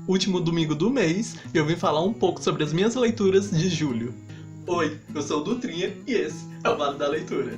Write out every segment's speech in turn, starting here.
último domingo do mês e eu vim falar um pouco sobre as minhas leituras de julho. Oi, eu sou o Dutrinha e esse é o Vale da Leitura.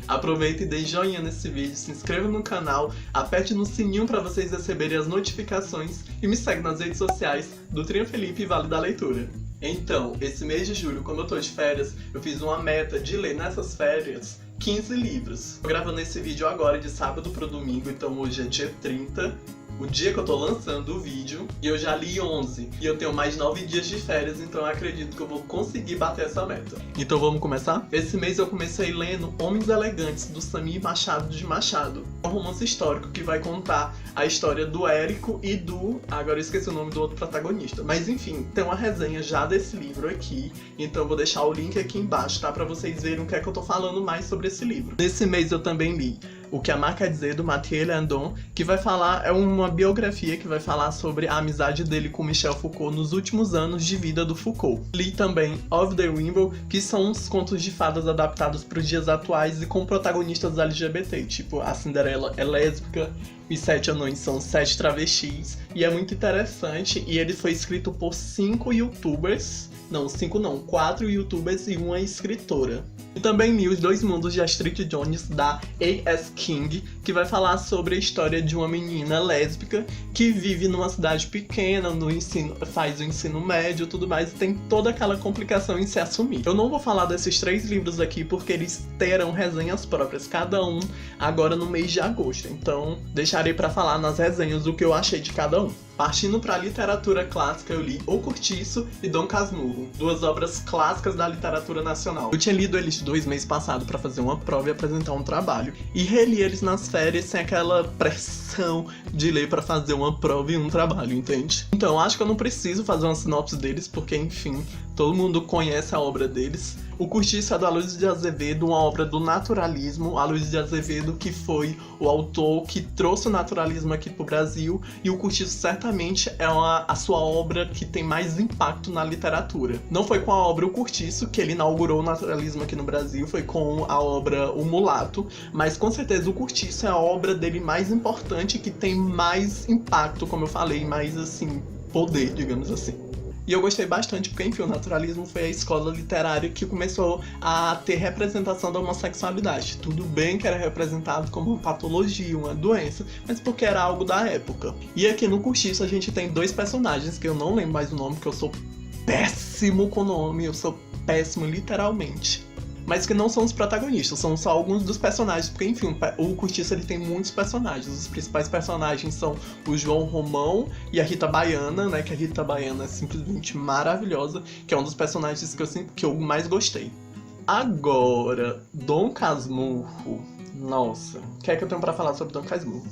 Aproveita e dê joinha nesse vídeo, se inscreva no canal, aperte no sininho para vocês receberem as notificações e me segue nas redes sociais Dutrinha Felipe e Vale da Leitura. Então, esse mês de julho, como eu tô de férias, eu fiz uma meta de ler nessas férias 15 livros. Tô gravando esse vídeo agora de sábado pro domingo, então hoje é dia 30. O dia que eu tô lançando o vídeo, e eu já li 11. E eu tenho mais 9 dias de férias, então eu acredito que eu vou conseguir bater essa meta. Então vamos começar? Esse mês eu comecei lendo Homens Elegantes, do Samir Machado de Machado. É um romance histórico que vai contar a história do Érico e do... agora eu esqueci o nome do outro protagonista. Mas enfim, tem uma resenha já desse livro aqui, então eu vou deixar o link aqui embaixo, tá? Pra vocês verem o que é que eu tô falando mais sobre esse livro. Nesse mês eu também li O Que Amar Quer Dizer, do Mathieu Landon, que vai falar, é uma biografia que vai falar sobre a amizade dele com Michel Foucault nos últimos anos de vida do Foucault. Li também Of the Rainbow, que são uns contos de fadas adaptados para os dias atuais e com protagonistas LGBT, tipo a Cinderela é lésbica, os 7 anões são 7 travestis, e é muito interessante, e ele foi escrito por 5 youtubers, não, 5 não, 4 youtubers e uma escritora. E também li Os Dois Mundos de Astrid Jones, da A.S. King, que vai falar sobre a história de uma menina lésbica que vive numa cidade pequena, faz o ensino médio e tudo mais, e tem toda aquela complicação em se assumir. Eu não vou falar desses 3 livros aqui porque eles terão resenhas próprias, cada um agora no mês de agosto, então deixarei pra falar nas resenhas o que eu achei de cada um. Partindo pra literatura clássica, eu li O Cortiço e Dom Casmurro, 2 obras clássicas da literatura nacional. Eu tinha lido eles 2 meses passados pra fazer uma prova e apresentar um trabalho, e reli eles nas férias sem aquela pressão de ler pra fazer uma prova e um trabalho, entende? Então acho que eu não preciso fazer uma sinopse deles, porque enfim, todo mundo conhece a obra deles. O Cortiço é do Aloysio de Azevedo, uma obra do naturalismo. Aloysio de Azevedo, que foi o autor que trouxe o naturalismo aqui pro Brasil, e o Cortiço certamente é a sua obra que tem mais impacto na literatura. Não foi com a obra O Cortiço que ele inaugurou o naturalismo aqui no Brasil, foi com a obra O Mulato, mas com certeza o Cortiço é a obra dele mais importante, que tem mais impacto, como eu falei, mais assim, poder, digamos assim. E eu gostei bastante porque, enfim, o naturalismo foi a escola literária que começou a ter representação da homossexualidade. Tudo bem que era representado como uma patologia, uma doença, mas porque era algo da época. E aqui no Cortiço a gente tem 2 personagens, que eu não lembro mais o nome, porque eu sou péssimo com nome, eu sou péssimo literalmente. Mas que não são os protagonistas, são só alguns dos personagens, porque enfim, o Cortiço ele tem muitos personagens. Os principais personagens são o João Romão e a Rita Baiana, né, que a Rita Baiana é simplesmente maravilhosa, que é um dos personagens que eu mais gostei. Agora, Dom Casmurro, nossa, o que é que eu tenho pra falar sobre Dom Casmurro?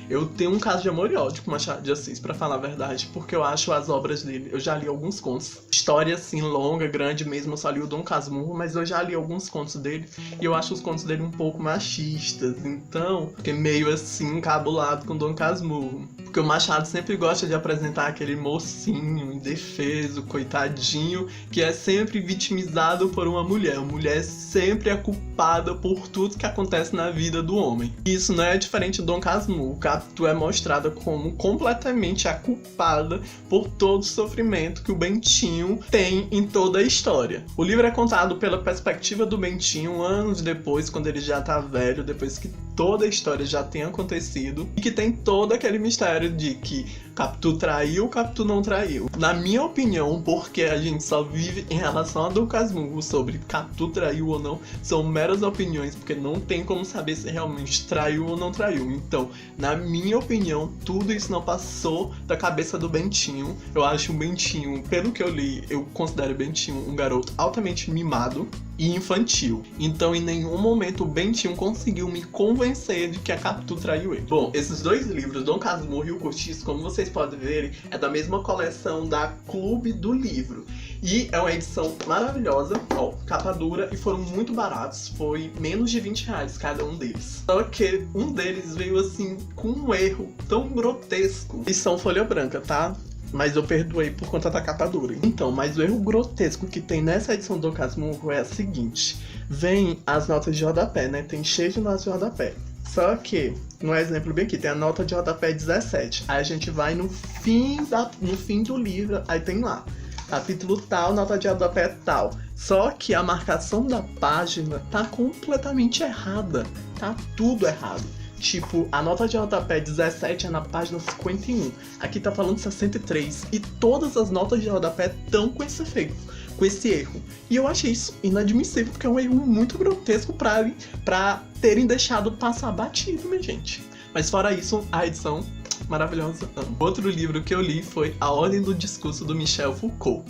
Eu tenho um caso de amor e ódio com Machado de Assis, pra falar a verdade, porque eu acho as obras dele, eu já li alguns contos. História assim, longa, grande mesmo, eu só li o Dom Casmurro, mas eu já li alguns contos dele, e eu acho os contos dele um pouco machistas, então fiquei meio assim, encabulado com Dom Casmurro. Porque o Machado sempre gosta de apresentar aquele mocinho indefeso, coitadinho, que é sempre vitimizado por uma mulher. A mulher sempre é culpada por tudo que acontece na vida do homem. E isso não é diferente do Dom Casmurro. Capitu é mostrada como completamente a culpada por todo o sofrimento que o Bentinho tem em toda a história. O livro é contado pela perspectiva do Bentinho anos depois, quando ele já tá velho, depois que toda a história já tem acontecido, e que tem todo aquele mistério de que Capitu traiu, Capitu não traiu. Na minha opinião, porque a gente só vive em relação a Dom Casmurro sobre Capitu traiu ou não, são meras opiniões, porque não tem como saber se realmente traiu ou não traiu. Então, na minha opinião, tudo isso não passou da cabeça do Bentinho. Eu acho o Bentinho, pelo que eu li, eu considero o Bentinho um garoto altamente mimado e infantil. Então, em nenhum momento o Bentinho conseguiu me convencer de que a Capitu traiu ele. Bom, esses 2 livros, Dom Casmurro e O Cortiço, como vocês podem ver, é da mesma coleção da Clube do Livro. E é uma edição maravilhosa, ó, capa dura, e foram muito baratos, foi menos de R$20 cada um deles. Só que um deles veio assim com um erro tão grotesco. Edição folha branca, tá? mas eu perdoei por conta da capa dura. Então, mas o erro grotesco que tem nessa edição do Casmurro é a seguinte: vem as notas de rodapé, né? Tem cheio de notas de rodapé. Só que, no exemplo bem aqui, tem a nota de rodapé 17. Aí a gente vai no fim do livro, aí tem lá, capítulo tal, nota de rodapé tal. Só que a marcação da página tá completamente errada. Tá tudo errado. Tipo, a nota de rodapé 17 é na página 51. Aqui tá falando 63. E todas as notas de rodapé estão com esse efeito, com esse erro. E eu achei isso inadmissível, porque é um erro muito grotesco pra terem deixado passar batido, minha gente. Mas fora isso, a edição maravilhosa. Outro livro que eu li foi A Ordem do Discurso, do Michel Foucault.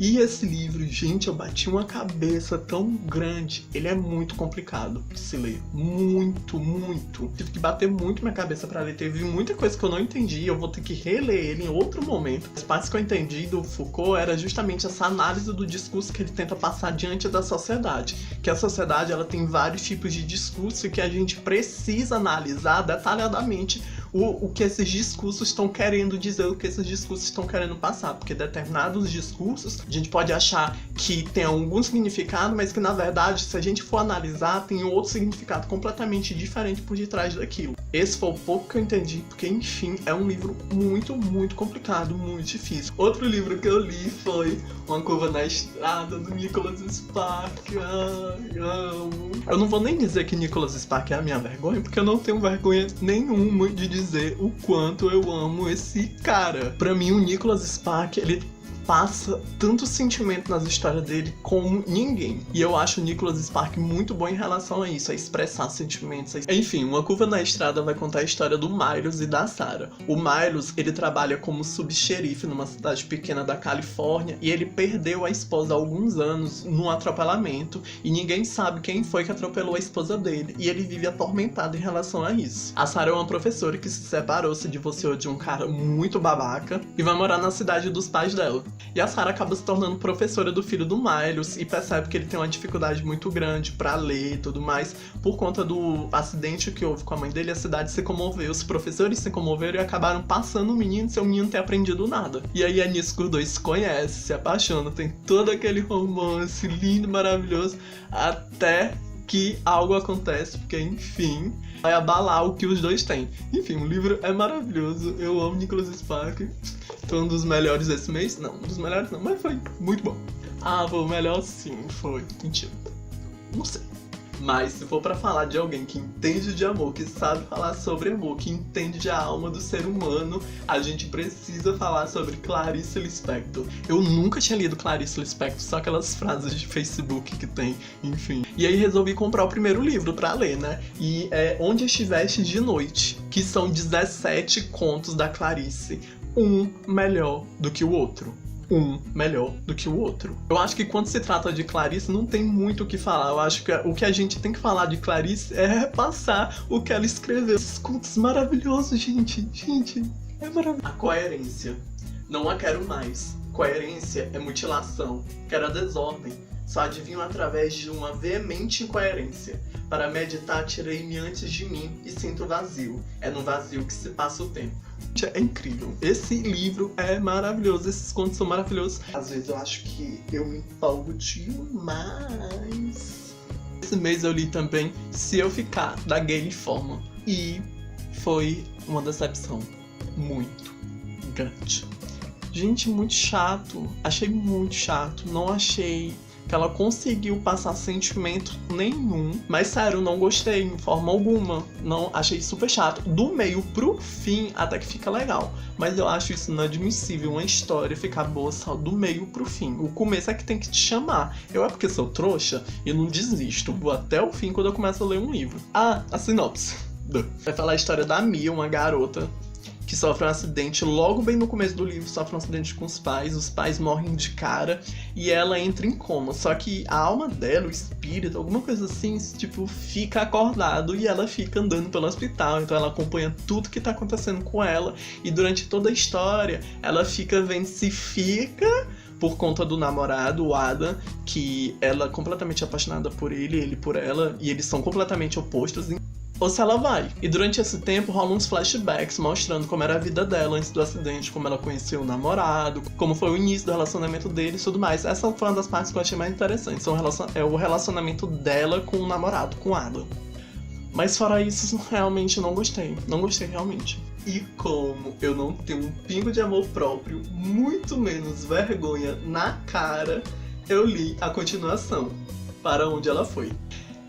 E esse livro, gente, eu bati uma cabeça tão grande. Ele é muito complicado de se ler. Muito, muito. Tive que bater muito minha cabeça pra ler. Teve muita coisa que eu não entendi. Eu vou ter que reler ele em outro momento. As partes que eu entendi do Foucault era justamente essa análise do discurso que ele tenta passar diante da sociedade. Que a sociedade, ela tem vários tipos de discurso e que a gente precisa analisar detalhadamente o que esses discursos estão querendo dizer, o que esses discursos estão querendo passar. Porque determinados discursos, a gente pode achar que tem algum significado, mas que na verdade, se a gente for analisar, tem outro significado completamente diferente por detrás daquilo. Esse foi o pouco que eu entendi, porque enfim, é um livro muito, muito complicado, muito difícil. Outro livro que eu li foi Uma Curva na Estrada, do Nicholas Spark. Ai, amo. Eu não vou nem dizer que Nicholas Spark é a minha vergonha, porque eu não tenho vergonha nenhuma de dizer o quanto eu amo esse cara. Pra mim, o Nicholas Spark, ele passa tanto sentimento nas histórias dele como ninguém. E eu acho o Nicholas Spark muito bom em relação a isso, a expressar sentimentos. Enfim, Uma Curva na Estrada vai contar a história do Miles e da Sarah. O Miles, ele trabalha como subxerife numa cidade pequena da Califórnia e ele perdeu a esposa há alguns anos num atropelamento e ninguém sabe quem foi que atropelou a esposa dele e ele vive atormentado em relação a isso. A Sarah é uma professora que se separou, se divorciou de um cara muito babaca e vai morar na cidade dos pais dela. E a Sarah acaba se tornando professora do filho do Miles e percebe que ele tem uma dificuldade muito grande pra ler e tudo mais. Por conta do acidente que houve com a mãe dele, a cidade se comoveu, os professores se comoveram e acabaram passando o menino sem o menino ter aprendido nada. E aí é nisso que os dois se conhecem, se apaixonam, tem todo aquele romance lindo, maravilhoso, até que algo acontece, porque enfim, vai abalar o que os dois têm. Enfim, o livro é maravilhoso, eu amo Nicholas Spark. Foi um dos melhores desse mês? Não, um dos melhores não, mas foi muito bom. Ah, foi o melhor sim, foi. Mentira. Não sei. Mas se for pra falar de alguém que entende de amor, que sabe falar sobre amor, que entende de a alma do ser humano, a gente precisa falar sobre Clarice Lispector. Eu nunca tinha lido Clarice Lispector, só aquelas frases de Facebook que tem, enfim. E aí resolvi comprar o primeiro livro pra ler, né? E é Onde Estiveste de Noite, que são 17 contos da Clarice. Um melhor do que o outro. Um melhor do que o outro. Eu acho que quando se trata de Clarice não tem muito o que falar. Eu acho que o que a gente tem que falar de Clarice é repassar o que ela escreveu. Esses contos maravilhosos, gente. Gente, é maravilhoso. A coerência. Não a quero mais. Coerência é mutilação. Quero a desordem. Só adivinho através de uma veemente incoerência. Para meditar, tirei-me antes de mim e sinto vazio. É no vazio que se passa o tempo. É incrível. Esse livro é maravilhoso. Esses contos são maravilhosos. Às vezes eu acho que eu me empolgo demais. Esse mês eu li também Se Eu Ficar, da Gayle Forman. E foi uma decepção muito grande. Gente, muito chato. Achei muito chato. Não achei que ela conseguiu passar sentimento nenhum. Mas sério, não gostei em forma alguma. Não, achei super chato. Do meio pro fim até que fica legal. Mas eu acho isso inadmissível, uma história ficar boa só do meio pro fim. O começo é que tem que te chamar. Eu é porque sou trouxa e não desisto. Vou até o fim quando eu começo a ler um livro. Ah, a sinopse. Vai falar a história da Mia, uma garota que sofre um acidente logo bem no começo do livro, sofre um acidente com os pais morrem de cara e ela entra em coma. Só que a alma dela, o espírito, alguma coisa assim, tipo, fica acordado e ela fica andando pelo hospital. Então ela acompanha tudo que tá acontecendo com ela e durante toda a história ela fica vendo se fica por conta do namorado, o Adam, que ela é completamente apaixonada por ele por ela, e eles são completamente opostos. ou se ela vai. E durante esse tempo rolam uns flashbacks mostrando como era a vida dela antes do acidente, como ela conheceu o namorado, como foi o início do relacionamento deles e tudo mais. Essa foi uma das partes que eu achei mais interessante, é o relacionamento dela com o namorado, com Adam. Mas fora isso, realmente não gostei. Não gostei realmente. E como eu não tenho um pingo de amor próprio, muito menos vergonha na cara, eu li a continuação, Para Onde Ela Foi.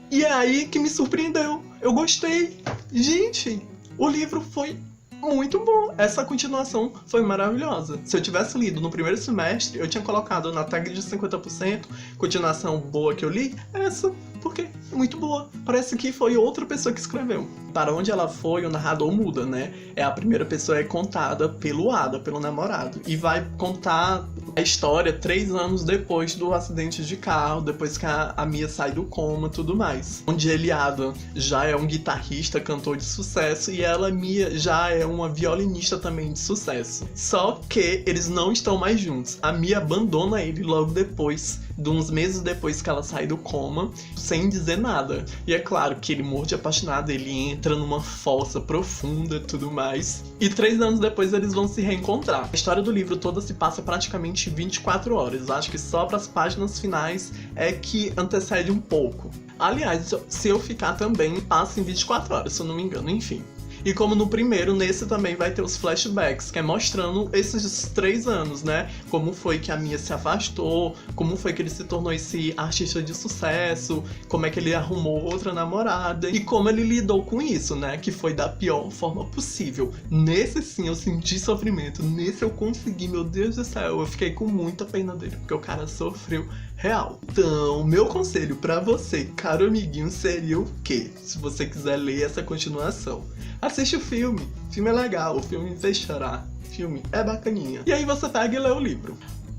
E é aí que me surpreendeu. Eu gostei. Gente, o livro foi muito bom. Essa continuação foi maravilhosa. Se eu tivesse lido no primeiro semestre, eu tinha colocado na tag de 50%, continuação boa que eu li, essa, porque é muito boa. Parece que foi outra pessoa que escreveu. Para Onde Ela Foi, o narrador muda, né? É a primeira pessoa é contada pelo Ada, pelo namorado. E vai contar a história 3 anos depois do acidente de carro, depois que a Mia sai do coma e tudo mais. Onde ele, Ada, já é um guitarrista, cantor de sucesso, e ela, Mia, já é uma violinista também de sucesso. Só que eles não estão mais juntos. A Mia abandona ele logo depois, de uns meses depois que ela sai do coma, sem dizer nada. E é claro que ele morre de apaixonado, ele entra numa fossa profunda e tudo mais. E 3 anos depois eles vão se reencontrar. A história do livro toda se passa praticamente 24 horas. Acho que só para as páginas finais é que antecede um pouco. Aliás, se eu ficar também, passa em 24 horas, se eu não me engano, enfim. E como no primeiro, nesse também vai ter os flashbacks, que é mostrando esses 3 anos, né? Como foi que a Mia se afastou, como foi que ele se tornou esse artista de sucesso, como é que ele arrumou outra namorada e como ele lidou com isso, né? Que foi da pior forma possível. Nesse sim eu senti sofrimento, nesse eu consegui, meu Deus do céu, eu fiquei com muita pena dele, porque o cara sofreu real. Então, meu conselho pra você, caro amiguinho, seria o quê? Se você quiser ler essa continuação. Assiste o filme é legal, o filme me fez chorar, o filme é bacaninha. E aí você pega e lê o livro.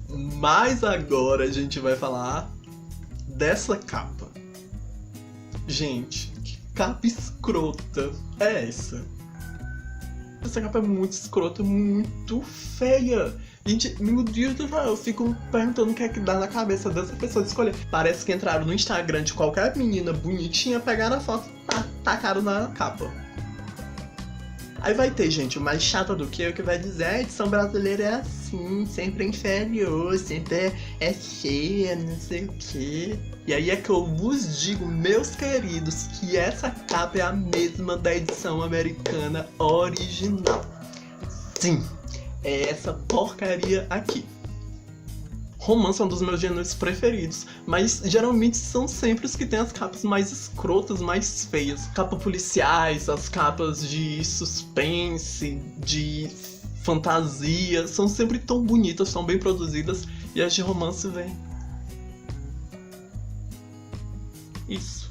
Mas agora a gente vai falar dessa capa. Gente, que capa escrota é essa? Essa capa é muito escrota, muito feia. Gente, meu Deus do céu, eu fico perguntando o que é que dá na cabeça dessa pessoa de escolher. Parece que entraram no Instagram de qualquer menina bonitinha, pegaram a foto e tacaram na capa. Aí vai ter gente mais chata do que eu que vai dizer: a edição brasileira é assim, sempre é inferior, sempre é feia, não sei o que. E aí é que eu vos digo, meus queridos, que essa capa é a mesma da edição americana original. Sim, é essa porcaria aqui. Romance é um dos meus gêneros preferidos, mas geralmente são sempre os que tem as capas mais escrotas, mais feias. Capas policiais, as capas de suspense, de fantasia, são sempre tão bonitas, tão bem produzidas, e as de romance vêm. Isso.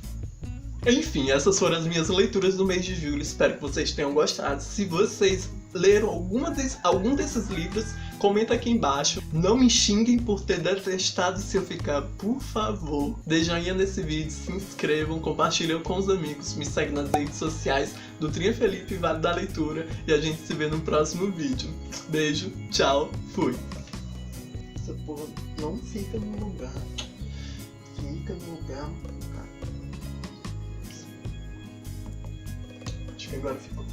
Enfim, essas foram as minhas leituras do mês de julho, espero que vocês tenham gostado. Se vocês leram algum desses livros, comenta aqui embaixo. Não me xinguem por ter detestado Se Eu Ficar, por favor. Dê joinha nesse vídeo, se inscrevam, compartilhem com os amigos, me seguem nas redes sociais do Tria Felipe e Vale da Leitura, e a gente se vê no próximo vídeo. Beijo, tchau, fui. Essa porra não fica no lugar. Fica no lugar. Acho que agora ficou.